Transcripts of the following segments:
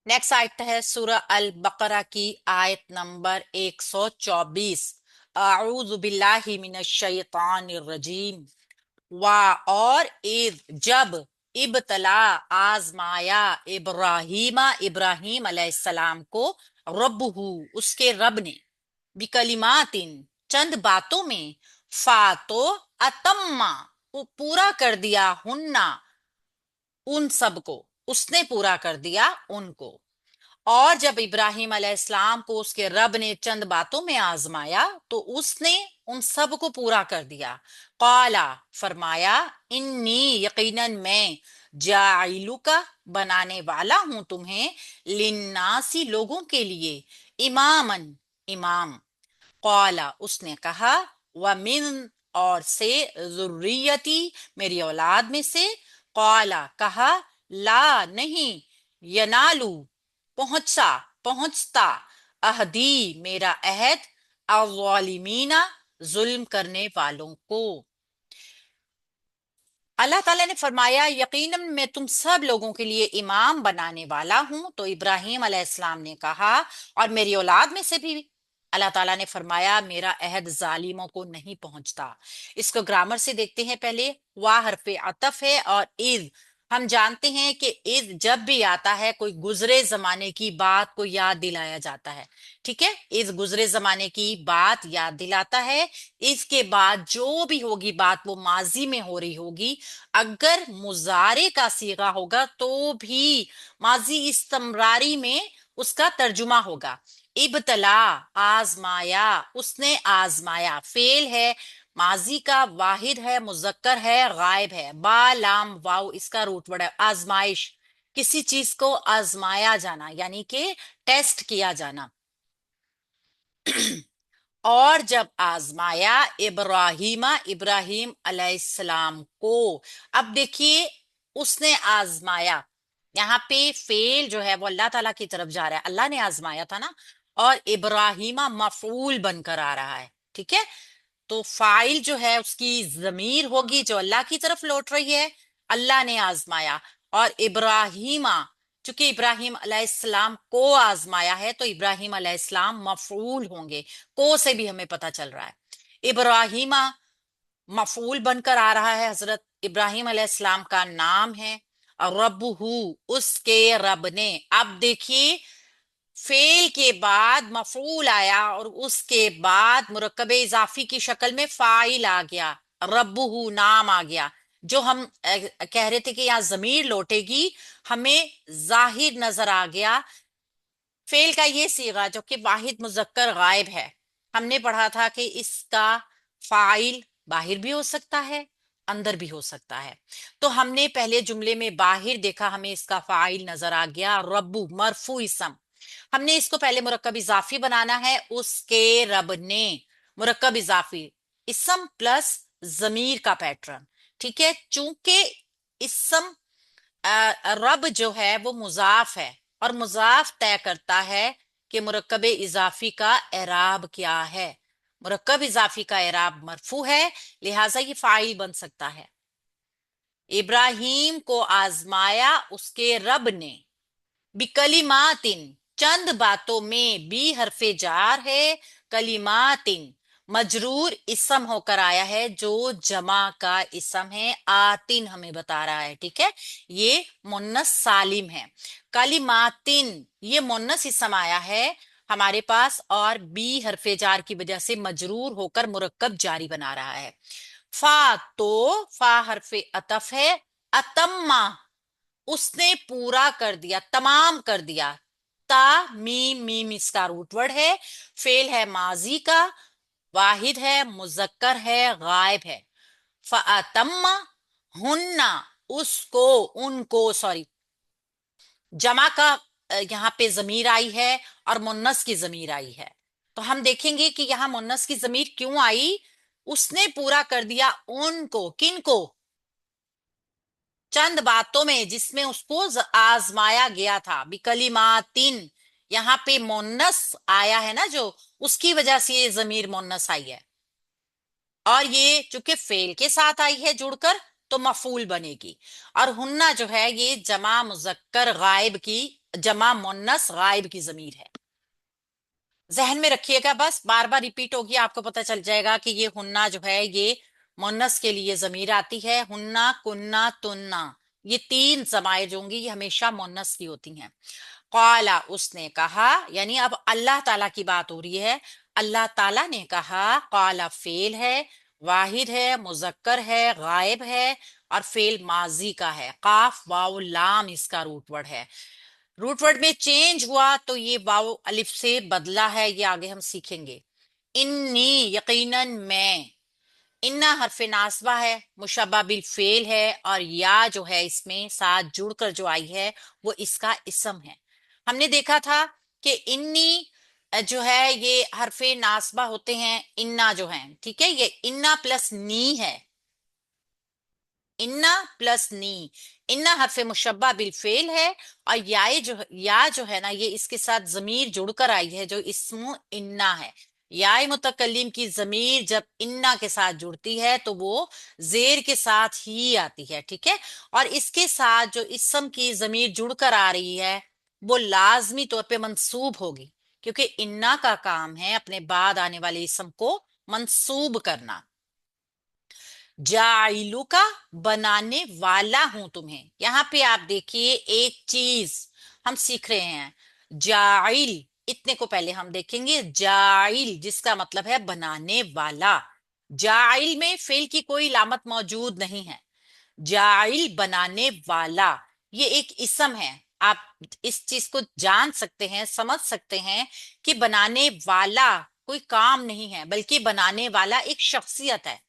Next आयत है सूरह अल बकरा की आयत नंबर 124। आऊज़ु बिल्लाहि मिनश शैतानिर रजीम। और इद जब इब्तला आजमाया इब्राहीमा इब्राहीम अलैहिस्सलाम को रब्बुहु उसके रब ने बिकलिमातिन चंद बातों में फातो अतम्मा वो पूरा कर दिया हुन्ना उन सबको उसने पूरा कर दिया उनको। और जब इब्राहिम अलैहिस्सलाम को उसके रब ने चंद बातों में आजमाया तो उसने उन सब को पूरा कर दिया। काला फरमाया इन्नी यकीनन मैं जाइलुका बनाने वाला हूं तुम्हें लिन्नासी लोगों के लिए इमामन इमाम। काला उसने कहा व मिन और से जुर्रियती मेरी औलाद में से। काला कहा ला नहीं यनालू पहुंचा पहुंचता अहदी मेरा अहद अज़ालिमीना जुल्म करने वालों को। अल्लाह ताला ने फरमाया यकीनन मैं तुम सब लोगों के लिए इमाम बनाने वाला हूं। तो इब्राहिम अलैहिस्सलाम ने कहा और मेरी औलाद में से भी। अल्लाह ताला ने फरमाया मेरा अहद जालिमों को नहीं पहुंचता। इसको ग्रामर से देखते हैं पहले। वाह हरफ अतफ है और इज हम जानते हैं कि इज जब भी आता है कोई गुजरे जमाने की बात को याद दिलाया जाता है। ठीक है, इस गुजरे जमाने की बात याद दिलाता है। इसके बाद जो भी होगी बात वो माजी में हो रही होगी। अगर मुजारे का सीगा होगा तो भी माजी इस्तमरारी में उसका तर्जुमा होगा। इब्तला आजमाया उसने आजमाया फेल है माजी का वाहिद है मुजक्कर है गायब है बा लाम वाव इसका रूट वर्ड है आजमाइश। किसी चीज को आजमाया जाना यानी कि टेस्ट किया जाना। और जब आजमाया इब्राहीमा इब्राहिम अलैहिस्सलाम को। अब देखिए उसने आजमाया यहाँ पे फेल जो है वो अल्लाह ताला की तरफ जा रहा है। अल्लाह ने आजमाया था ना। और इब्राहीमा मफूल बनकर आ रहा है। ठीक है, तो फाइल जो है उसकी जमीर होगी जो अल्लाह की तरफ लौट रही है। अल्लाह ने आजमाया और इब्राहीमा चूंकि इब्राहिम अलैहिस्सलाम को आजमाया है तो इब्राहिम अलैहिस्सलाम मफूल होंगे। को से भी हमें पता चल रहा है। इब्राहिमा मफूल बनकर आ रहा है। हजरत इब्राहिम अलैहिस्सलाम का नाम है। और रब्बुहू उसके रब ने। अब देखिए फेल के बाद मफूल आया और उसके बाद मुरक्कबे इजाफी की शक्ल में फाइल आ गया। रब्बुहू नाम आ गया। जो हम कह रहे थे कि यहाँ जमीर लौटेगी हमें जाहिर नजर आ गया। फेल का ये सीगा जो कि वाहिद मुजक्कर गायब है। हमने पढ़ा था कि इसका फाइल बाहिर भी हो सकता है अंदर भी हो सकता है। तो हमने पहले जुमले में बाहिर देखा हमें इसका फाइल नजर आ गया रब्बू मरफू इसम। हमने इसको पहले मुरक्कब इजाफी बनाना है उसके रब ने। मुरक्कब इजाफी इसम प्लस जमीर का पैटर्न। ठीक है, चूंकि इसम रब जो है वो मुजाफ है और मुजाफ तय करता है कि मुरक्कब इजाफी का एराब क्या है। मुरक्कब इजाफी का एराब मरफू है लिहाजा ये फाइल बन सकता है। इब्राहिम को आजमाया उसके रब ने बिकलिमातिन चंद बातों में बी हरफे जार है। कलिमातिन मजरूर इसम होकर आया है जो जमा का इसम है। आतिन हमें बता रहा है। ठीक है, ये मुन्नस सालिम है। कलिमातिन ये मुन्नस इसम आया है हमारे पास और बी हरफे जार की वजह से मजरूर होकर मुरक्कब जारी बना रहा है। फा तो फा हरफे अतफ है। अतम्मा उसने पूरा कर दिया तमाम कर दिया। ता मीम मीम इसका रूट वर्ड है। फेल है माजी का वाहिद है मुजक्कर है गायब है। फ़अतम्मा हुन्ना उसको उनको सॉरी जमा का यहाँ पे जमीर आई है और मुन्नस की जमीर आई है। तो हम देखेंगे कि यहाँ मुन्नस की जमीर क्यों आई। उसने पूरा कर दिया उनको किनको चंद बातों में जिसमें उसको आजमाया गया था। बिकलिमातिन यहाँ पे मोन्नस आया है ना जो उसकी वजह से ये जमीर मोन्नस आई है। और ये चूंकि फेल के साथ आई है जुड़कर तो मफूल बनेगी। और हुन्ना जो है ये जमा मुजक्कर गायब की जमा मुन्नस गायब की जमीर है। जहन में रखिएगा, बस बार बार रिपीट होगी, आपको पता चल जाएगा कि ये हुन्ना जो है ये मुन्नस के लिए जमीर आती है। हुन्ना, कुन्ना, तुन्ना, ये तीन जमायर जो होंगी ये हमेशा मुन्नस की होती हैं। काला, उसने कहा, यानी अब अल्लाह ताला की बात हो रही है। अल्लाह ताला ने कहा। काला फेल है, वाहिद है, मुजक्कर है, गायब है, और फेल माजी का है। काफ वाव लाम इसका रूट वर्ड है। रूट वर्ड में चेंज हुआ तो ये वाव अलिफ से बदला है, ये आगे हम सीखेंगे। इन्नी, यकीनन मैं। इन्ना हरफ नासबा है, मुशब्बा बिल फेल है, और या जो है इसमें साथ जुड़कर जो आई है वो इसका इसम है। हमने देखा था कि इन्नी जो है ये हरफे नासबा होते हैं, इन्ना जो है, ठीक है, ये इन्ना प्लस नी है। इन्ना प्लस नी। इन्ना हरफ मुशब्बा बिल फेल है, और या जो है ना ये इसके साथ जमीर जुड़कर आई है जो इस्मु इन्ना है। याय मुतकल्लिम की जमीर जब इन्ना के साथ जुड़ती है तो वो जेर के साथ ही आती है, ठीक है। और इसके साथ जो इस्म की जमीर जुड़कर आ रही है वो लाजमी तौर पे मंसूब होगी, क्योंकि इन्ना का काम है अपने बाद आने वाले इस्म को मंसूब करना। जाइलू का, बनाने वाला हूं तुम्हें। यहां पे आप देखिए एक चीज हम सीख रहे हैं। जाइल, इतने को पहले हम देखेंगे। जाइल जिसका मतलब है बनाने वाला। जाइल में फेल की कोई लामत मौजूद नहीं है। जाइल बनाने वाला, ये एक इसम है। आप इस चीज को जान सकते हैं, समझ सकते हैं कि बनाने वाला कोई काम नहीं है, बल्कि बनाने वाला एक शख्सियत है।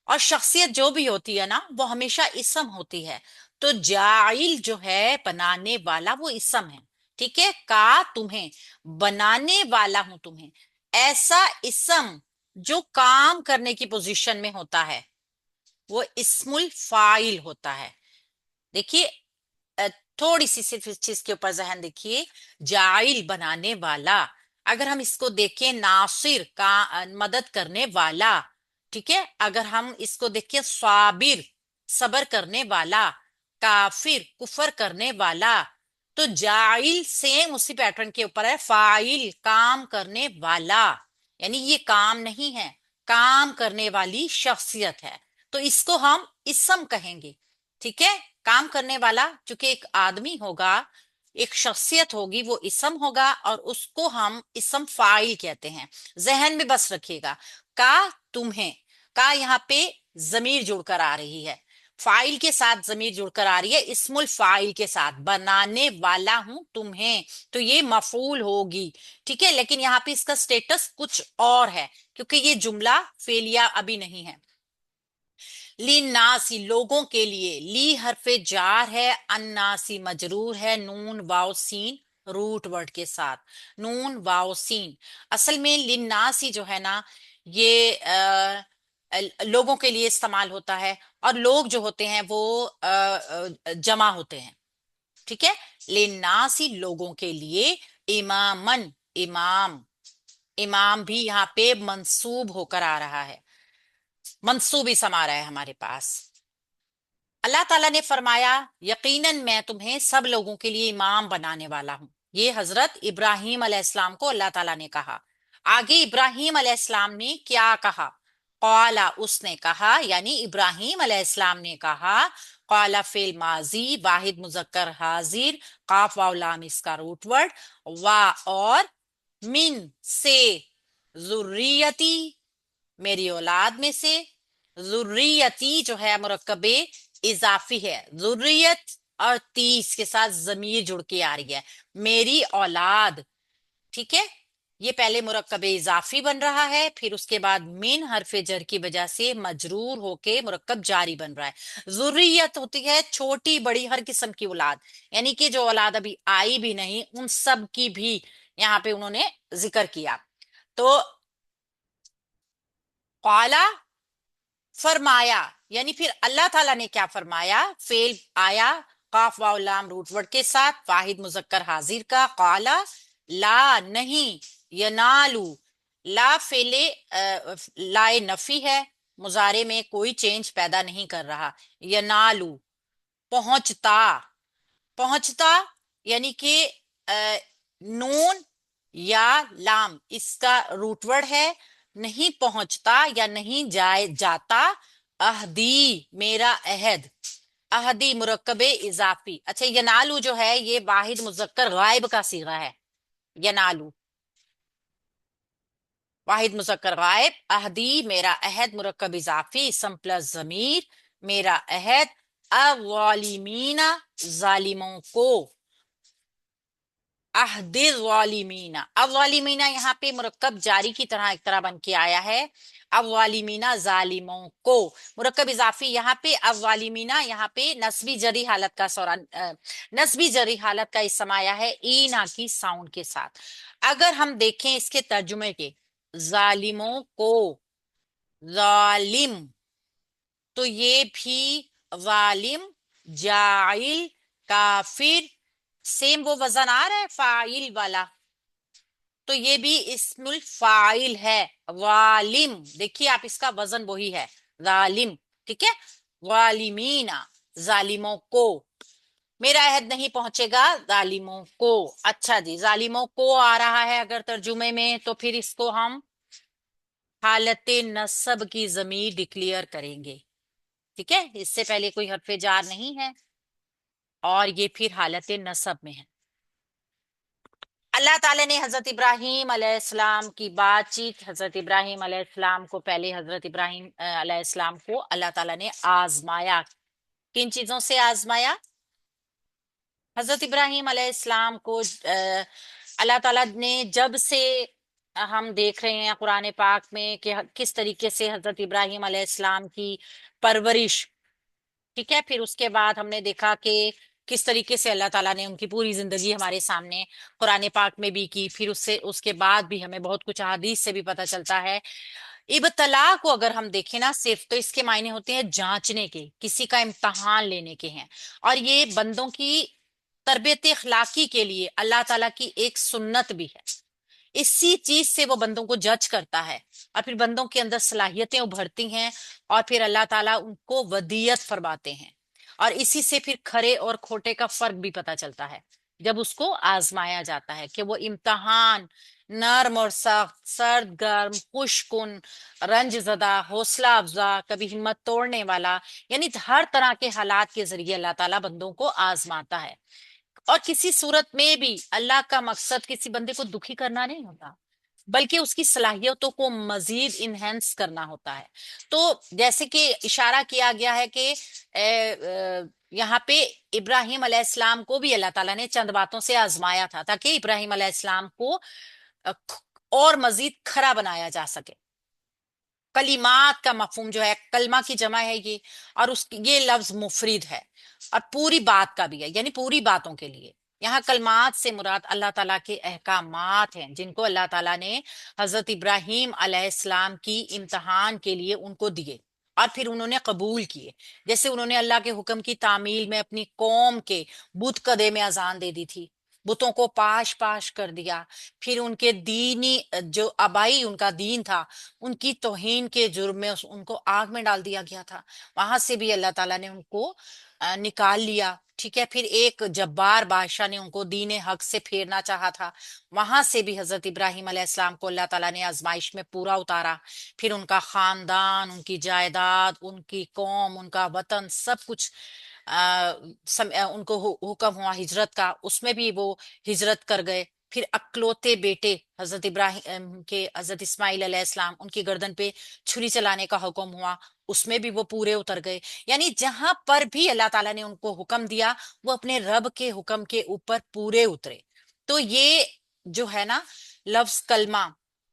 और शख्सियत जो भी होती है ना वो हमेशा इसम होती है। तो जाइल जो है बनाने वाला वो इसम है, ठीक है। का तुम्हें, बनाने वाला हूं तुम्हें। ऐसा इसम जो काम करने की पोजीशन में होता है वो इस्मुल फाइल होता है। देखिए, अ, थोड़ी सी सिर्फ इस चीज के ऊपर जहन देखिए। जाइल बनाने वाला, अगर हम इसको देखें नासिर का, मदद करने वाला, ठीक है। अगर हम इसको देखें साबिर, सबर करने वाला, काफिर, कुफर करने वाला। तो जाइल सेम उसी पैटर्न के ऊपर है, फाइल काम करने वाला, यानी ये काम नहीं है, काम करने वाली शख्सियत है। तो इसको हम इसम कहेंगे, ठीक है। काम करने वाला चूंकि एक आदमी होगा, एक शख्सियत होगी, वो इसम होगा, और उसको हम इसम फाइल कहते हैं। जहन में बस रखिएगा। का तुम्हें, का यहाँ पे जमीर जुड़कर आ रही है, फाइल के साथ जमीर जुड़कर आ रही है, इस्मुल फाइल के साथ। बनाने वाला हूं तुम्हें, तो ये मफूल होगी, ठीक है। लेकिन यहाँ पे इसका स्टेटस कुछ और है, क्योंकि ये जुमला फेलिया अभी नहीं है। ली नासी, लोगों के लिए। ली हरफे जार है, अन्नासी मजरूर है, नून वाव सीन रूट वर्ड के साथ। नून वाव सीन, असल में लिन्नासी जो है ना ये लोगों के लिए इस्तेमाल होता है, और लोग जो होते हैं वो जमा होते हैं, ठीक है। लिन्नासी, लोगों के लिए। इमामन, इमाम, इमाम भी यहाँ पे मंसूब होकर आ रहा है, मंसूब इसम आ रहा है हमारे पास। अल्लाह ताला ने फरमाया, यकीनन मैं तुम्हें सब लोगों के लिए इमाम बनाने वाला हूं। ये हजरत इब्राहिम अलैहिस्सलाम को अल्लाह ताला ने कहा। आगे इब्राहिम अलैहिस्सलाम ने क्या कहा? कौला, उसने कहा, यानी इब्राहिम अलैहिस्सलाम ने कहा। कौला फेल माजी, वाहिद मुजक्कर हाजिर, काफ वाव लाम इसका रूट वर्ड। वा, और, मिन से, जुर्रियती, मेरी औलाद में से। जुर्रियती जो है मुरक्कबे इजाफी है, जुर्रियत और तीस के साथ जमीर जुड़ के आ रही है, मेरी औलाद, ठीक है। ये पहले मुरक्कबे इजाफी बन रहा है, फिर उसके बाद मिन हरफे जर की वजह से मजरूर होके मुरक्कब जारी बन रहा है। जुर्रियत होती है छोटी बड़ी हर किस्म की औलाद, यानी कि जो औलाद अभी आई भी नहीं उन सब की भी यहाँ पे उन्होंने जिक्र किया। तो कौला, फरमाया, यानी फिर अल्लाह ताला ने क्या फरमाया? फेल आया, काफ वाव लाम रूट वर्ड के साथ, वाहिद मुजक्कर हाजिर का। काला, ला नहीं, यनालू, ला फेले लाए नफी है, मुजारे में कोई चेंज पैदा नहीं कर रहा। यनालू, पहुंचता, पहुंचता, یعنی کہ نون یا لام اس کا روٹ ورڈ ہے، نہیں پہنچتا یا نہیں جائے جاتا، عہدی میرا عہد، عہدی مرکب اضافی. اچھا ینالو جو ہے یہ واحد مذکر غائب کا صیغہ ہے، ینالو واحد مذکر غائب، عہدی میرا عہد مرکب اضافی اسم پلس ضمیر، میرا عہد، الظالمین ظالموں کو، عہد الظالمین، الظالمین یہاں پہ مرکب جاری کی طرح ایک طرح بن کے آیا ہے، الظالمین ظالموں کو، مرکب اضافی یہاں پہ الظالمین، یہاں پہ نسبی جری حالت کا سوران نسبی جری حالت کا اسم آیا ہے اینا کی ساؤنڈ کے ساتھ. اگر ہم دیکھیں اس کے ترجمے کے، ظالموں کو، ظالم، تو یہ بھی ظالم، جاعل، کافر، سیم وہ وزن آ رہا ہے فاعل والا، تو یہ بھی اسم الفاعل ہے، ظالم، دیکھیے آپ اس کا وزن وہی ہے، ظالم، ٹھیک ہے، ظالمین ظالموں کو، میرا عہد نہیں پہنچے گا ظالموں کو. اچھا جی، ظالموں کو آ رہا ہے اگر ترجمے میں تو پھر اس کو ہم حالت نصب کی ضمیر ڈکلیئر کریں گے، ٹھیک ہے، اس سے پہلے کوئی حرف جار نہیں ہے اور یہ پھر حالت نصب میں ہے. اللہ تعالیٰ نے حضرت ابراہیم علیہ السلام کی بات چیت، حضرت ابراہیم علیہ السلام کو پہلے حضرت ابراہیم علیہ السلام کو اللہ تعالیٰ نے آزمایا. کن چیزوں سے آزمایا؟ حضرت ابراہیم علیہ السلام کو اللہ تعالیٰ نے جب سے ہم دیکھ رہے ہیں قرآن پاک میں کہ کس طریقے سے حضرت ابراہیم علیہ السلام کی پرورش، ٹھیک ہے، پھر اس کے بعد ہم نے دیکھا کہ کس طریقے سے اللہ تعالیٰ نے ان کی پوری زندگی ہمارے سامنے قرآن پاک میں بھی کی، پھر اس کے بعد بھی ہمیں بہت کچھ احادیث سے بھی پتہ چلتا ہے. ابتلا کو اگر ہم دیکھیں نا صرف، تو اس کے معنی ہوتے ہیں جانچنے کے، کسی کا امتحان لینے کے ہیں، اور یہ بندوں کی تربیت اخلاقی کے لیے اللہ تعالیٰ کی ایک سنت بھی ہے. اسی چیز سے وہ بندوں کو جج کرتا ہے اور پھر بندوں کے اندر صلاحیتیں ابھرتی ہیں اور پھر اللہ تعالیٰ ان کو ودیت فرماتے ہیں، اور اسی سے پھر کھرے اور کھوٹے کا فرق بھی پتہ چلتا ہے جب اس کو آزمایا جاتا ہے کہ وہ امتحان نرم اور سخت، سرد گرم، خوش کن، رنج زدہ، حوصلہ افزا، کبھی ہمت توڑنے والا، یعنی ہر طرح کے حالات کے ذریعے اللہ تعالیٰ بندوں کو آزماتا ہے. اور کسی صورت میں بھی اللہ کا مقصد کسی بندے کو دکھی کرنا نہیں ہوتا، بلکہ اس کی صلاحیتوں کو مزید انہینس کرنا ہوتا ہے. تو جیسے کہ اشارہ کیا گیا ہے کہ یہاں پہ ابراہیم علیہ السلام کو بھی اللہ تعالیٰ نے چند باتوں سے آزمایا تھا تاکہ ابراہیم علیہ السلام کو اور مزید کھرا بنایا جا سکے. کلمات کا مفہوم جو ہے، کلمہ کی جمع ہے یہ، اور یہ لفظ مفرد ہے اور پوری بات کا بھی ہے، یعنی پوری باتوں کے لیے. یہاں کلمات سے مراد اللہ تعالیٰ کے احکامات ہیں جن کو اللہ تعالیٰ نے حضرت ابراہیم علیہ السلام کی امتحان کے لیے ان کو دیے اور پھر انہوں نے قبول کیے. جیسے انہوں نے اللہ کے حکم کی تعمیل میں اپنی قوم کے بت کدے میں اذان دے دی تھی، بتوں کو پاش پاش کر دیا، پھر ان کے دینی جو آبائی ان کا دین تھا ان کی توہین کے جرم میں ان کو آگ میں ڈال دیا گیا تھا، وہاں سے بھی اللہ تعالیٰ نے ان کو نکال لیا. ٹھیک ہے، پھر ایک جبار بادشاہ نے ان کو دین حق سے پھیرنا چاہا تھا، وہاں سے بھی حضرت ابراہیم علیہ السلام کو اللہ تعالیٰ نے آزمائش میں پورا اتارا. پھر ان کا خاندان، ان کی جائیداد، ان کی قوم، ان کا وطن، سب کچھ ان کو حکم ہوا ہجرت کا، اس میں بھی وہ ہجرت کر گئے. پھر اکلوتے بیٹے حضرت ابراہیم کے، حضرت اسماعیل علیہ السلام، ان کی گردن پہ چھری چلانے کا حکم ہوا، اس میں بھی وہ پورے اتر گئے. یعنی جہاں پر بھی اللہ تعالیٰ نے ان کو حکم دیا وہ اپنے رب کے حکم کے اوپر پورے اترے. تو یہ جو ہے نا لفظ کلمہ،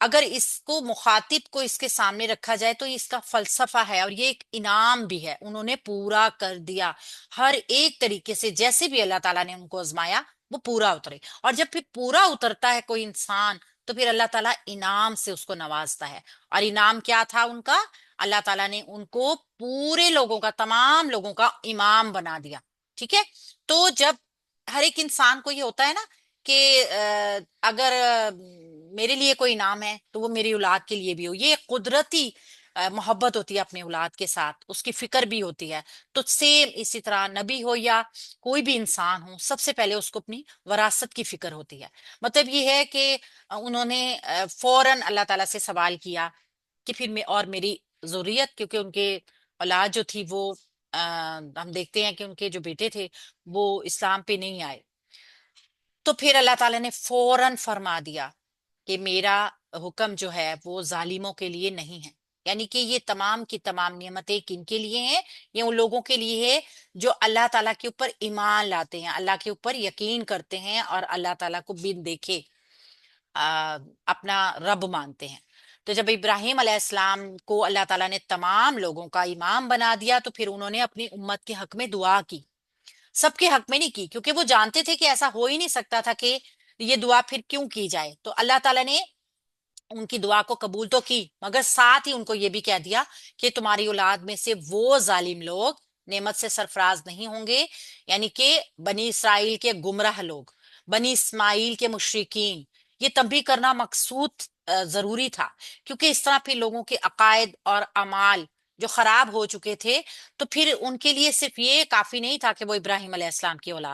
اگر اس کو مخاطب کو اس کے سامنے رکھا جائے تو اس کا فلسفہ ہے اور یہ ایک انعام بھی ہے. انہوں نے پورا کر دیا ہر ایک طریقے سے، جیسے بھی اللہ تعالیٰ نے ان کو آزمایا وہ پورا اترے. اور جب پھر پورا اترتا ہے کوئی انسان تو پھر اللہ تعالیٰ انعام سے اس کو نوازتا ہے. اور انعام کیا تھا ان کا؟ اللہ تعالیٰ نے ان کو پورے لوگوں کا، تمام لوگوں کا امام بنا دیا. ٹھیک ہے، تو جب ہر ایک انسان کو یہ ہوتا ہے نا کہ اگر میرے لیے کوئی انعام ہے تو وہ میری اولاد کے لیے بھی ہو، یہ قدرتی محبت ہوتی ہے اپنے اولاد کے ساتھ، اس کی فکر بھی ہوتی ہے. تو سیم اسی طرح نبی ہو یا کوئی بھی انسان ہو، سب سے پہلے اس کو اپنی وراثت کی فکر ہوتی ہے. مطلب یہ ہے کہ انہوں نے فوراً اللہ تعالیٰ سے سوال کیا کہ پھر میں اور میری ذریت، کیونکہ ان کے اولاد جو تھی وہ ہم دیکھتے ہیں کہ ان کے جو بیٹے تھے وہ اسلام پہ نہیں آئے. تو پھر اللہ تعالیٰ نے فوراً فرما دیا کہ میرا حکم جو ہے وہ ظالموں کے لیے نہیں ہے. یعنی کہ یہ تمام کی تمام نعمتیں کن کے لیے ہیں؟ یہ ان لوگوں کے لیے ہے جو اللہ تعالیٰ کے اوپر ایمان لاتے ہیں، اللہ کے اوپر یقین کرتے ہیں اور اللہ تعالیٰ کو بن دیکھے اپنا رب مانتے ہیں. تو جب ابراہیم علیہ السلام کو اللہ تعالیٰ نے تمام لوگوں کا امام بنا دیا تو پھر انہوں نے اپنی امت کے حق میں دعا کی. سب کے حق میں نہیں کی، کیونکہ وہ جانتے تھے کہ ایسا ہو ہی نہیں سکتا تھا کہ یہ دعا پھر کیوں کی جائے. تو اللہ تعالیٰ نے ان کی دعا کو قبول تو کی، مگر ساتھ ہی ان کو یہ بھی کہہ دیا کہ تمہاری اولاد میں سے وہ ظالم لوگ نعمت سے سرفراز نہیں ہوں گے. یعنی کہ بنی اسرائیل کے گمراہ لوگ، بنی اسماعیل کے مشرکین، یہ تنبیہ کرنا مقصود ضروری تھا، کیونکہ اس طرح پھر لوگوں کے عقائد اور اعمال جو خراب ہو چکے تھے، تو پھر ان کے لیے صرف یہ کافی نہیں تھا کہ وہ ابراہیم علیہ السلام کی اولاد